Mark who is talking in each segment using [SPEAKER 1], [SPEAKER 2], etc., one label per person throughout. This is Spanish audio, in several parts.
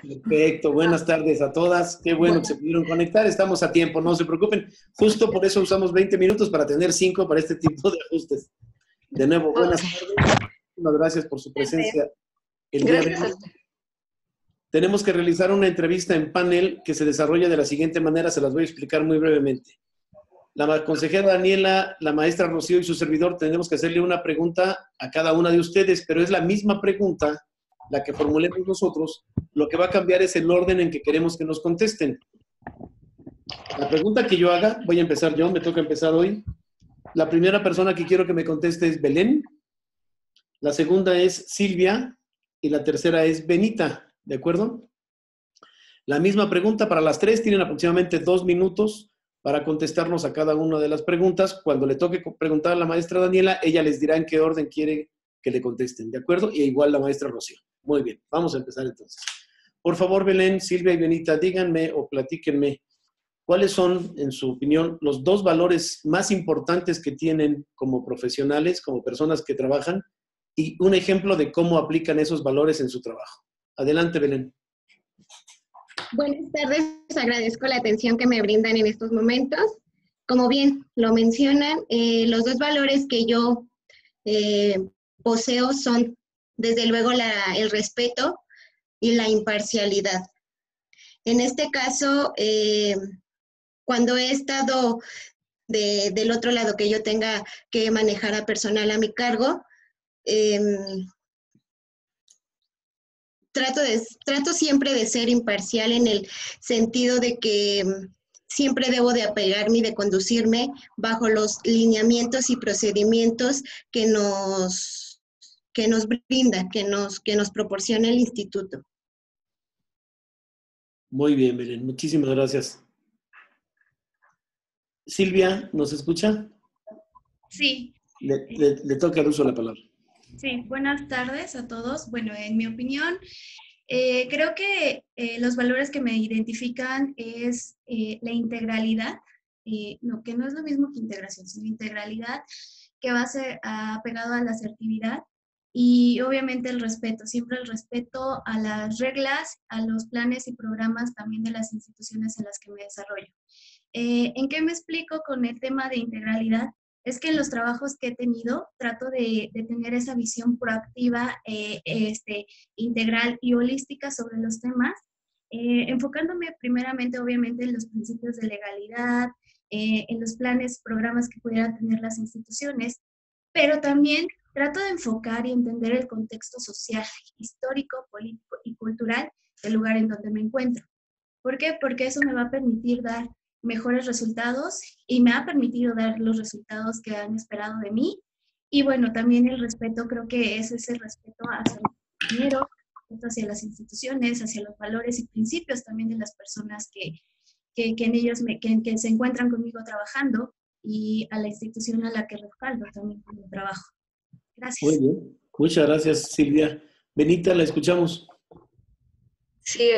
[SPEAKER 1] Perfecto, buenas tardes a todas. Qué bueno que se pudieron conectar. Estamos a tiempo, no se preocupen. Justo por eso usamos 20 minutos para tener 5 para este tipo de ajustes. De nuevo, buenas tardes. Muchas gracias por su presencia el día de hoy. Tenemos que realizar una entrevista en panel que se desarrolla de la siguiente manera, se las voy a explicar muy brevemente. La consejera Daniela, la maestra Rocío y su servidor tenemos que hacerle una pregunta a cada una de ustedes, pero es la misma pregunta la que formulemos nosotros. Lo que va a cambiar es el orden en que queremos que nos contesten. La pregunta que yo haga, voy a empezar yo, me toca empezar hoy. La primera persona que quiero que me conteste es Belén, la segunda es Silvia y la tercera es Benita, ¿de acuerdo? La misma pregunta para las tres, tienen aproximadamente 2 minutos para contestarnos a cada una de las preguntas. Cuando le toque preguntar a la maestra Daniela, ella les dirá en qué orden quiere que le contesten, ¿de acuerdo? Y igual la maestra Rocío. Muy bien, vamos a empezar entonces. Por favor, Belén, Silvia y Benita, díganme o platíquenme cuáles son, en su opinión, los 2 valores más importantes que tienen como profesionales, como personas que trabajan, y un ejemplo de cómo aplican esos valores en su trabajo. Adelante, Belén.
[SPEAKER 2] Buenas tardes, agradezco la atención que me brindan en estos momentos. Como bien lo mencionan, los 2 valores que yo poseo son, desde luego, el respeto y la imparcialidad. En este caso, cuando he estado del otro lado, que yo tenga que manejar a personal a mi cargo, trato siempre de ser imparcial en el sentido de que siempre debo de apegarme y de conducirme bajo los lineamientos y procedimientos que nos brinda, que nos proporciona el instituto.
[SPEAKER 1] Muy bien, Belén. Muchísimas gracias. Silvia, ¿nos escucha?
[SPEAKER 3] Sí.
[SPEAKER 1] Le toca al uso la palabra.
[SPEAKER 3] Sí, buenas tardes a todos. Bueno, en mi opinión, creo que los valores que me identifican es la integralidad, no, que no es lo mismo que integración, sino integralidad, que va a ser apegado a la asertividad y obviamente el respeto, siempre el respeto a las reglas, a los planes y programas también de las instituciones en las que me desarrollo. ¿En qué me explico con el tema de integralidad? Es que en los trabajos que he tenido trato de tener esa visión proactiva, integral y holística sobre los temas, enfocándome primeramente, obviamente, en los principios de legalidad, en los planes, programas que pudieran tener las instituciones, pero también trato de enfocar y entender el contexto social, histórico, político y cultural del lugar en donde me encuentro. ¿Por qué? Porque eso me va a permitir dar mejores resultados y me ha permitido dar los resultados que han esperado de mí. Y bueno, también el respeto, creo que es ese respeto hacia los compañeros, hacia las instituciones, hacia los valores y principios también de las personas que en ellos que se encuentran conmigo trabajando y a la institución a la que respaldo también con mi trabajo. Gracias.
[SPEAKER 1] Muy bien. Muchas gracias, Silvia. Benita, la escuchamos.
[SPEAKER 4] Sí,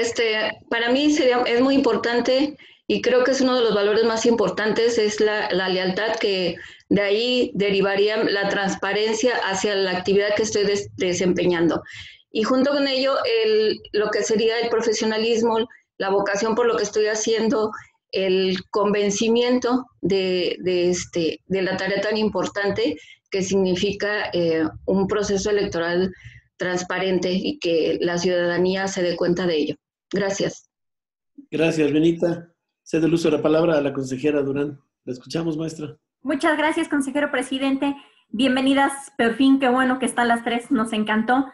[SPEAKER 4] para mí es muy importante y creo que es uno de los valores más importantes, es la lealtad, que de ahí derivaría la transparencia hacia la actividad que estoy desempeñando. Y junto con ello, lo que sería el profesionalismo, la vocación por lo que estoy haciendo, el convencimiento de la tarea tan importante que significa un proceso electoral transparente y que la ciudadanía se dé cuenta de ello. Gracias.
[SPEAKER 1] Gracias, Benita. Cedo el uso de la palabra a la consejera Durán. La escuchamos, maestra.
[SPEAKER 5] Muchas gracias, consejero presidente. Bienvenidas, por fin, qué bueno que están las tres, nos encantó.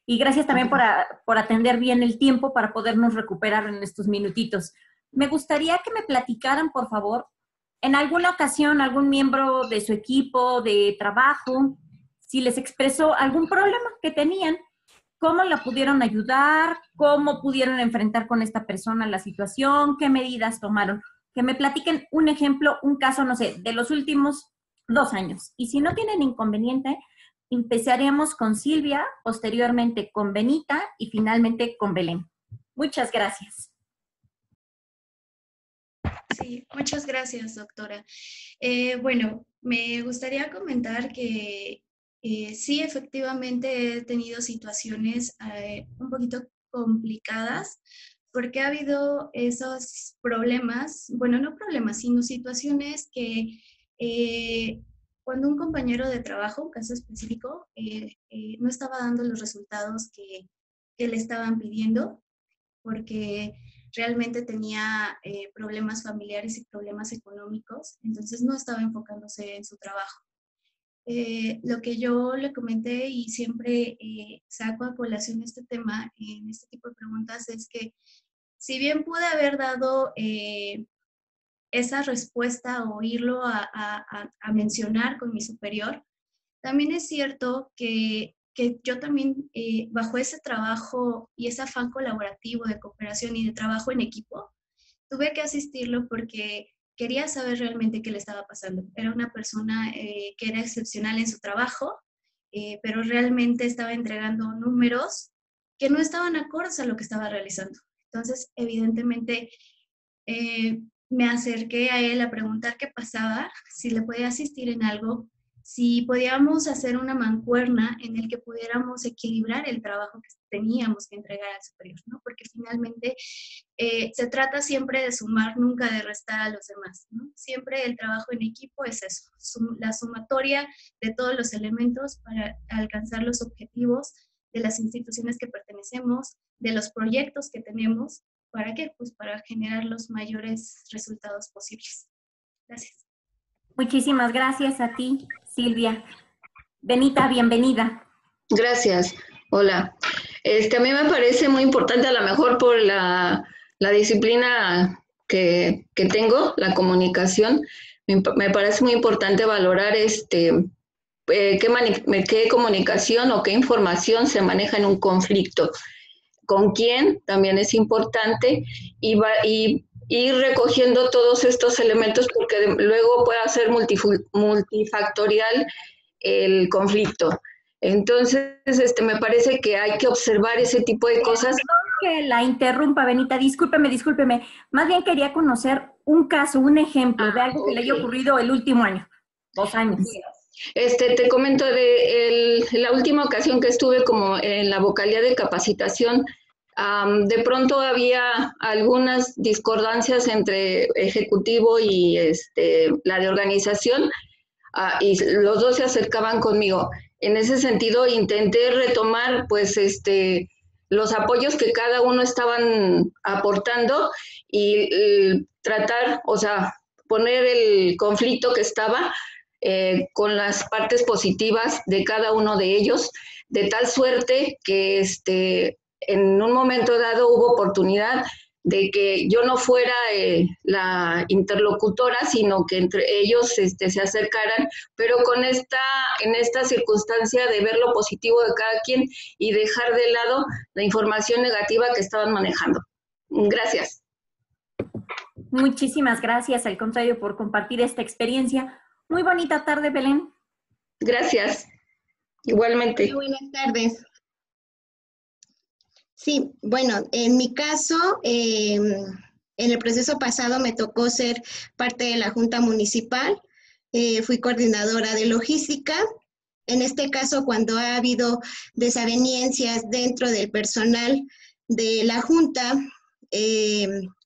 [SPEAKER 5] Y gracias también por atender bien el tiempo para podernos recuperar en estos minutitos. Me gustaría que me platicaran, por favor, en alguna ocasión algún miembro de su equipo de trabajo, si les expresó algún problema que tenían, cómo la pudieron ayudar, cómo pudieron enfrentar con esta persona la situación, qué medidas tomaron. Que me platiquen un ejemplo, un caso, no sé, de los últimos 2 años. Y si no tienen inconveniente, empezaremos con Silvia, posteriormente con Benita y finalmente con Belén. Muchas gracias.
[SPEAKER 3] Sí, muchas gracias, doctora. Bueno, me gustaría comentar que sí, efectivamente he tenido situaciones un poquito complicadas porque ha habido esos problemas, bueno, no problemas, sino situaciones que cuando un compañero de trabajo, un caso específico, no estaba dando los resultados que le estaban pidiendo porque realmente tenía problemas familiares y problemas económicos, entonces no estaba enfocándose en su trabajo. Lo que yo le comenté y siempre saco a colación este tema en este tipo de preguntas es que si bien pude haber dado esa respuesta o irlo a mencionar con mi superior, también es cierto que yo también, bajo ese trabajo y ese afán colaborativo de cooperación y de trabajo en equipo, tuve que asistirlo porque quería saber realmente qué le estaba pasando. Era una persona que era excepcional en su trabajo, pero realmente estaba entregando números que no estaban acordes a lo que estaba realizando. Entonces, evidentemente, me acerqué a él a preguntar qué pasaba, si le podía asistir en algo, si podíamos hacer una mancuerna en el que pudiéramos equilibrar el trabajo que teníamos que entregar al superior, ¿no? Porque finalmente se trata siempre de sumar, nunca de restar a los demás, ¿no? Siempre el trabajo en equipo es eso, la sumatoria de todos los elementos para alcanzar los objetivos de las instituciones que pertenecemos, de los proyectos que tenemos. ¿Para qué? Pues para generar los mayores resultados posibles. Gracias.
[SPEAKER 5] Muchísimas gracias a ti, Silvia. Benita, bienvenida.
[SPEAKER 4] Gracias. Hola. A mí me parece muy importante, a lo mejor por la disciplina que tengo, la comunicación, me parece muy importante valorar qué comunicación o qué información se maneja en un conflicto. Con quién también es importante y ir recogiendo todos estos elementos porque luego puede ser multifactorial el conflicto. Entonces, me parece que hay que observar ese tipo de cosas.
[SPEAKER 5] Perdón que la interrumpa, Benita, discúlpeme. Más bien quería conocer un caso, un ejemplo de algo que le haya ocurrido el último año, 2 años.
[SPEAKER 4] Te comento de la última ocasión que estuve como en la vocalía de capacitación, de pronto había algunas discordancias entre ejecutivo y la de organización, y los dos se acercaban conmigo. En ese sentido intenté retomar pues los apoyos que cada uno estaban aportando y tratar, o sea, poner el conflicto que estaba con las partes positivas de cada uno de ellos, de tal suerte que en un momento dado hubo oportunidad de que yo no fuera la interlocutora, sino que entre ellos se acercaran, pero en esta circunstancia de ver lo positivo de cada quien y dejar de lado la información negativa que estaban manejando. Gracias.
[SPEAKER 5] Muchísimas gracias, al contrario, por compartir esta experiencia. Muy bonita tarde, Belén.
[SPEAKER 4] Gracias. Igualmente.
[SPEAKER 2] Muy buenas tardes. Sí, bueno, en mi caso, en el proceso pasado me tocó ser parte de la Junta Municipal, fui coordinadora de logística. En este caso, cuando ha habido desavenencias dentro del personal de la Junta,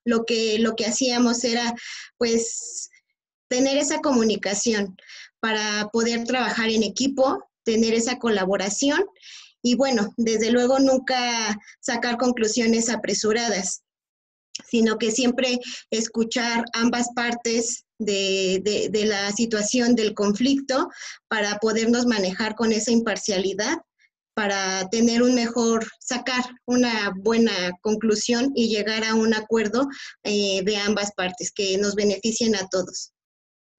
[SPEAKER 2] lo que hacíamos era, pues, tener esa comunicación para poder trabajar en equipo, tener esa colaboración. Y bueno, desde luego nunca sacar conclusiones apresuradas, sino que siempre escuchar ambas partes de la situación del conflicto para podernos manejar con esa imparcialidad, para tener sacar una buena conclusión y llegar a un acuerdo de ambas partes que nos beneficien a todos.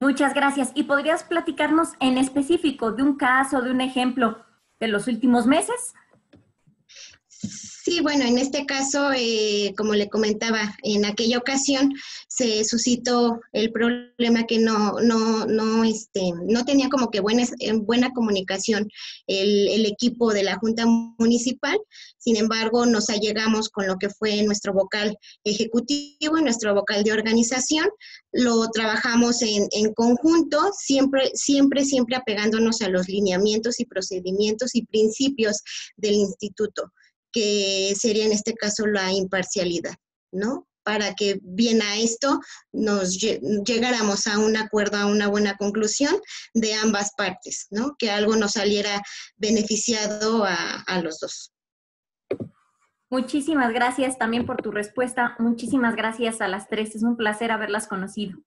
[SPEAKER 5] Muchas gracias. ¿Y podrías platicarnos en específico de un caso, de un ejemplo de los últimos meses?
[SPEAKER 2] Sí, bueno, en este caso, como le comentaba, en aquella ocasión se suscitó el problema que no tenía como que buena comunicación el equipo de la Junta Municipal. Sin embargo, nos allegamos con lo que fue nuestro vocal ejecutivo y nuestro vocal de organización. Lo trabajamos en conjunto, siempre apegándonos a los lineamientos y procedimientos y principios del instituto. que sería en este caso la imparcialidad, ¿no? Para que bien a esto llegáramos a un acuerdo, a una buena conclusión de ambas partes, ¿no? Que algo nos saliera beneficiado a los dos.
[SPEAKER 5] Muchísimas gracias también por tu respuesta. Muchísimas gracias a las tres. Es un placer haberlas conocido.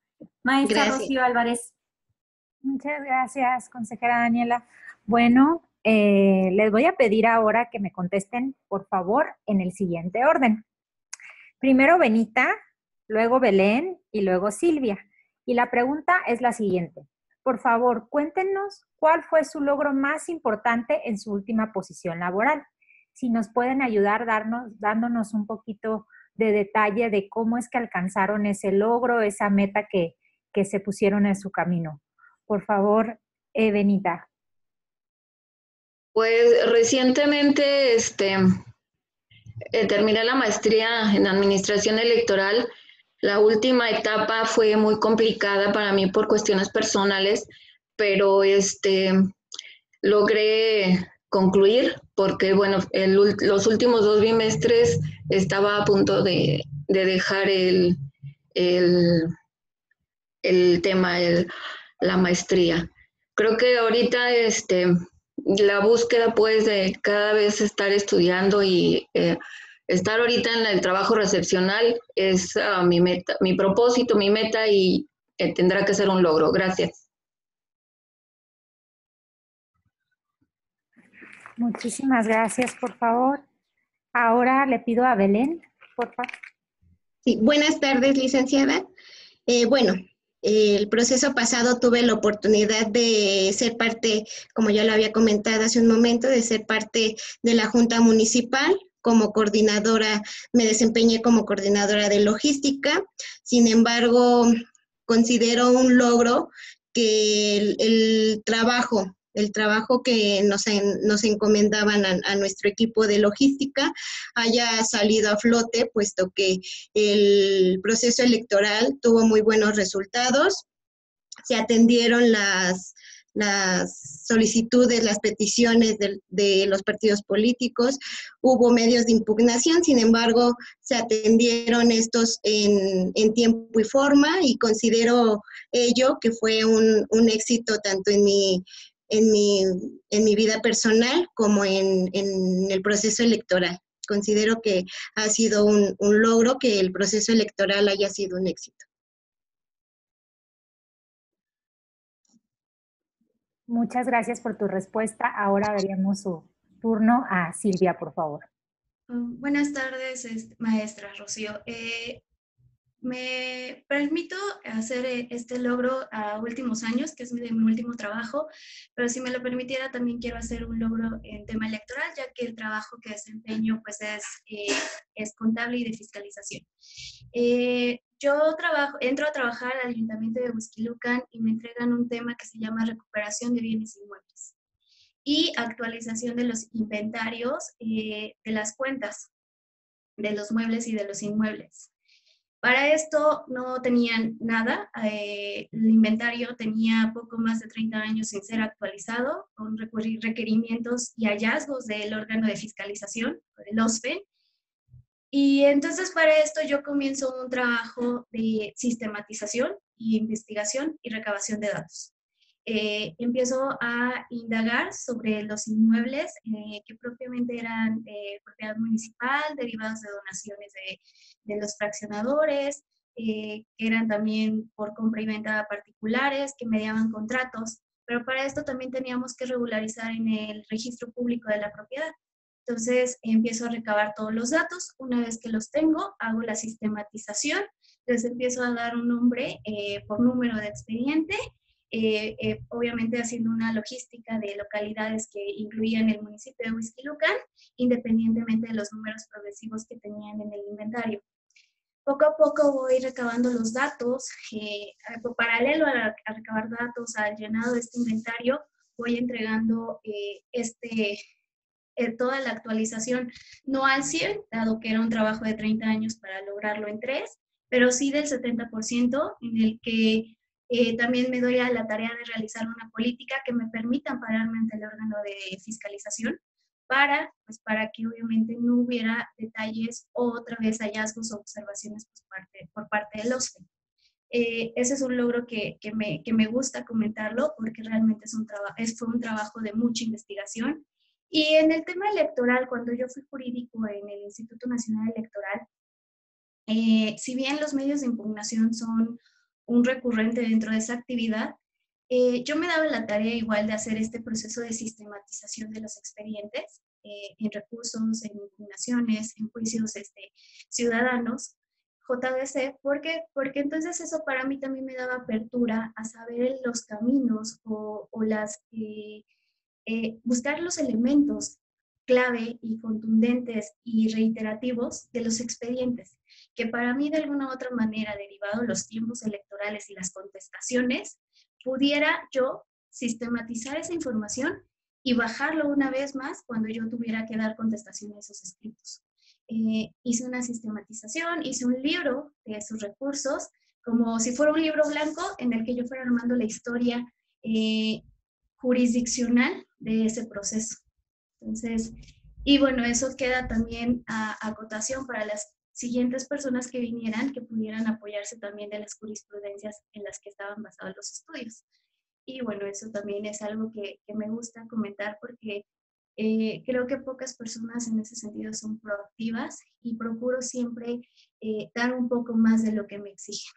[SPEAKER 5] Maestra
[SPEAKER 2] Gracias.
[SPEAKER 5] Rocío Álvarez.
[SPEAKER 6] Muchas gracias, consejera Daniela. Bueno, les voy a pedir ahora que me contesten, por favor, en el siguiente orden. Primero Benita, luego Belén y luego Silvia. Y la pregunta es la siguiente. Por favor, cuéntenos cuál fue su logro más importante en su última posición laboral. Si nos pueden ayudar dándonos un poquito de detalle de cómo es que alcanzaron ese logro, esa meta que se pusieron en su camino. Por favor, Benita.
[SPEAKER 4] Pues recientemente terminé la maestría en administración electoral. La última etapa fue muy complicada para mí por cuestiones personales, pero logré concluir porque, bueno, los últimos 2 bimestres estaba a punto de dejar el tema, la maestría. Creo que ahorita la búsqueda pues de cada vez estar estudiando y estar ahorita en el trabajo recepcional es mi meta, mi propósito, mi meta, y tendrá que ser un logro. Gracias.
[SPEAKER 6] Muchísimas gracias, por favor. Ahora le pido a Belén, por favor.
[SPEAKER 2] Sí, buenas tardes, licenciada. Bueno, el proceso pasado tuve la oportunidad de ser parte, como ya lo había comentado hace un momento, de ser parte de la Junta Municipal. Como coordinadora, me desempeñé como coordinadora de logística. Sin embargo, considero un logro que el trabajo que nos encomendaban a nuestro equipo de logística haya salido a flote, puesto que el proceso electoral tuvo muy buenos resultados. Se atendieron las solicitudes, las peticiones de los partidos políticos, hubo medios de impugnación, sin embargo, se atendieron estos en tiempo y forma, y considero ello que fue un éxito tanto en mi vida personal como en el proceso electoral. Considero que ha sido un logro que el proceso electoral haya sido un éxito.
[SPEAKER 6] Muchas gracias por tu respuesta. Ahora daríamos su turno a Silvia, por favor.
[SPEAKER 3] Buenas tardes, maestra Rocío. Me permito hacer este logro a últimos años, que es de mi último trabajo, pero si me lo permitiera también quiero hacer un logro en tema electoral, ya que el trabajo que desempeño pues es contable y de fiscalización. Yo entro a trabajar al Ayuntamiento de Huixquilucan y me entregan un tema que se llama recuperación de bienes inmuebles y actualización de los inventarios de las cuentas de los muebles y de los inmuebles. Para esto no tenían nada, el inventario tenía poco más de 30 años sin ser actualizado, con requerimientos y hallazgos del órgano de fiscalización, el OSFE. Y entonces para esto yo comienzo un trabajo de sistematización y investigación y recabación de datos. Empiezo a indagar sobre los inmuebles que propiamente eran propiedad municipal, derivados de donaciones de los fraccionadores, que eran también por compra y venta a particulares, que mediaban contratos, pero para esto también teníamos que regularizar en el registro público de la propiedad. Entonces empiezo a recabar todos los datos. Una vez que los tengo, hago la sistematización, les empiezo a dar un nombre por número de expediente, obviamente haciendo una logística de localidades que incluían el municipio de Huixquilucan, independientemente de los números progresivos que tenían en el inventario. Poco a poco voy recabando los datos, paralelo a recabar datos, al llenado de este inventario, voy entregando toda la actualización, no al 100, dado que era un trabajo de 30 años para lograrlo en 3, pero sí del 70%, en el que también me doy a la tarea de realizar una política que me permita ampararme ante el órgano de fiscalización para que obviamente no hubiera detalles o otra vez hallazgos o observaciones por parte del OSFE. Ese es un logro que me gusta comentarlo porque realmente fue un trabajo de mucha investigación. Y en el tema electoral, cuando yo fui jurídico en el Instituto Nacional Electoral, si bien los medios de impugnación son un recurrente dentro de esa actividad, yo me daba la tarea igual de hacer este proceso de sistematización de los expedientes en recursos, en impugnaciones, en juicios ciudadanos, JDC, porque entonces eso para mí también me daba apertura a saber los caminos o buscar los elementos clave y contundentes y reiterativos de los expedientes, que para mí de alguna u otra manera, derivado de los tiempos electorales y las contestaciones, pudiera yo sistematizar esa información y bajarlo una vez más cuando yo tuviera que dar contestación a esos escritos. Hice una sistematización, hice un libro de esos recursos, como si fuera un libro blanco en el que yo fuera armando la historia jurisdiccional de ese proceso. Entonces, y bueno, eso queda también a acotación para las siguientes personas que vinieran, que pudieran apoyarse también de las jurisprudencias en las que estaban basados los estudios. Y bueno, eso también es algo que me gusta comentar porque creo que pocas personas en ese sentido son proactivas y procuro siempre dar un poco más de lo que me exigen.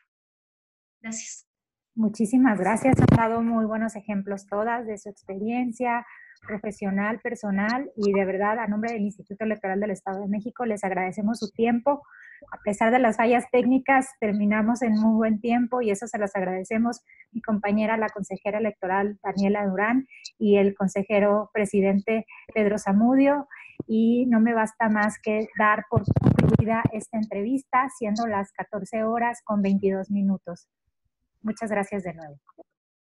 [SPEAKER 3] Gracias.
[SPEAKER 6] Muchísimas gracias. Han dado muy buenos ejemplos todas de su experiencia profesional, personal, y de verdad, a nombre del Instituto Electoral del Estado de México, les agradecemos su tiempo. A pesar de las fallas técnicas, terminamos en muy buen tiempo y eso se los agradecemos mi compañera, la consejera electoral Daniela Durán, y el consejero presidente Pedro Zamudio. Y no me basta más que dar por concluida esta entrevista, siendo las 14 horas con 22 minutos. Muchas gracias de nuevo.